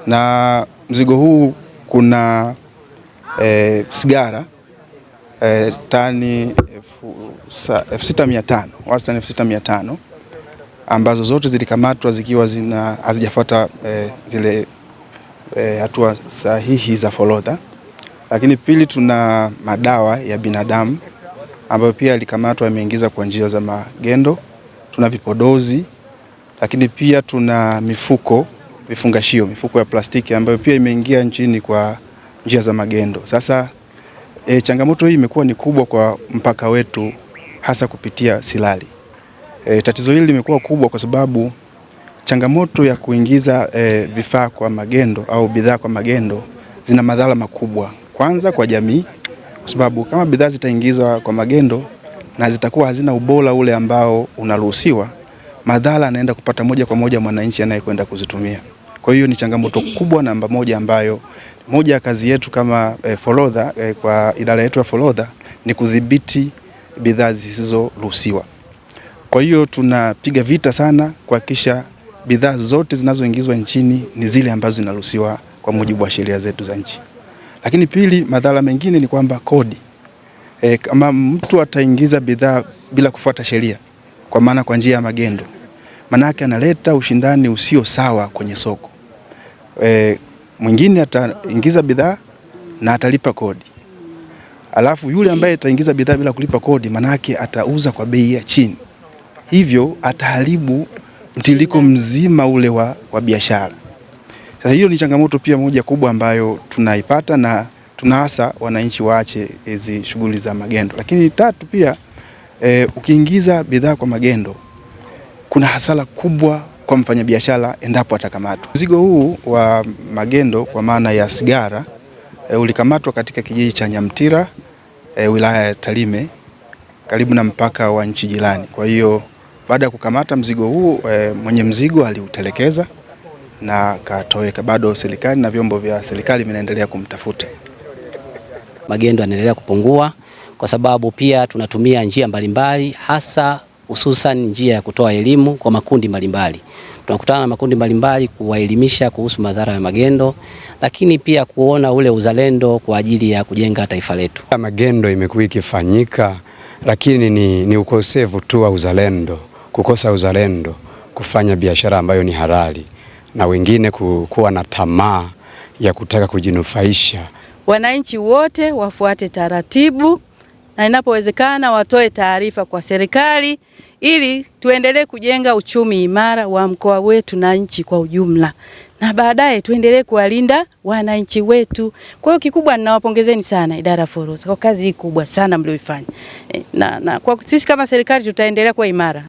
na mzigo huu kuna sigara tani 6,500, wastani 6,500 ambazo zote zilikamatwa zikiwa hazijafuata zile hatua sahihi za forodha. Lakini pili, tuna madawa ya binadamu ambayo pia yalikamatwa yameingiza kwa njia za magendo. Tuna vipodozi, lakini pia tuna mifuko ya plastiki ambayo pia imeingia nchini kwa njia za magendo. Sasa changamoto hii imekuwa ni kubwa kwa mpaka wetu, hasa kupitia Silali. Tatizo hili limekuwa kubwa kwa sababu changamoto ya kuingiza vifaa kwa magendo au bidhaa kwa magendo zina madhara makubwa. Kwanza kwa jamii, kwa sababu kama bidhaa zitaingizwa kwa magendo na zitakuwa hazina ubora ule ambao unaruhusiwa, madhara yanaenda kupata moja kwa moja mwananchi anayekwenda kuzitumia. Kwa hiyo ni changamoto kubwa namba moja ambayo moja ya kazi yetu kama forodha, kwa idara yetu ya forodha ni kudhibiti bidhaa zisizoruhusiwa. Kwa hiyo tunapiga vita sana kuhakikisha bidhaa zote zinazoingizwa nchini ni zile ambazo zinaruhusiwa kwa mujibu wa sheria zetu za nchi. Lakini pili, madhara mengine ni kwamba kodi. Kama mtu ataingiza bidhaa bila kufuata sheria, kwa maana kwa njia ya magendo, maana yake analeta ushindani usio sawa kwenye soko. Mwingine ataingiza bidhaa na atalipa kodi. Alafu yule ambaye ataingiza bidhaa bila kulipa kodi, maana yake atauza kwa bei ya chini. Hivyo ataharibu mtiririko mzima ule wa biashara. Sasa hiyo ni changamoto pia moja kubwa ambayo tunaipata na tunaasa wananchi waache hizi shughuli za magendo. Lakini tatu pia, ukiingiza bidhaa kwa magendo kuna hasara kubwa kwa mfanyabiashara endapo atakamatwa. Mzigo huu wa magendo kwa maana ya sigara ulikamatwa katika kijiji cha Nyamtira, wilaya ya Tarime, karibu na mpaka wa nchi jirani. Kwa hiyo baada ya kukamata mzigo huu, mwenye mzigo aliutelekeza na katoweka. Bado serikali na vyombo vya serikali vinaendelea kumtafuta. Magendo yanaendelea kupungua kwa sababu pia tunatumia njia mbalimbali, hasa hususan njia ya kutoa elimu kwa makundi mbalimbali. Tunakutana na makundi mbalimbali kuwaelimisha kuhusu madhara ya magendo, lakini pia kuona ule uzalendo kwa ajili ya kujenga taifa letu. Magendo imekuwa ikifanyika, lakini ni ukosefu tu wa uzalendo, kukosa uzalendo, kufanya biashara ambayo ni halali na wengine kuwa na tamaa ya kutaka kujinufaisha. Wananchi wote wafuate taratibu na inapowezekana watoe taarifa kwa serikali ili tuendelee kujenga uchumi imara wa mkoa wetu na nchi kwa ujumla. Na baadaye tuendelee kuwalinda wananchi wetu. Kwa hiyo kikubwa ninawapongezeni sana idara ya forodha kwa kazi hii kubwa sana mlioifanya. Na kwa sisi kama serikali tutaendelea kuwa imara.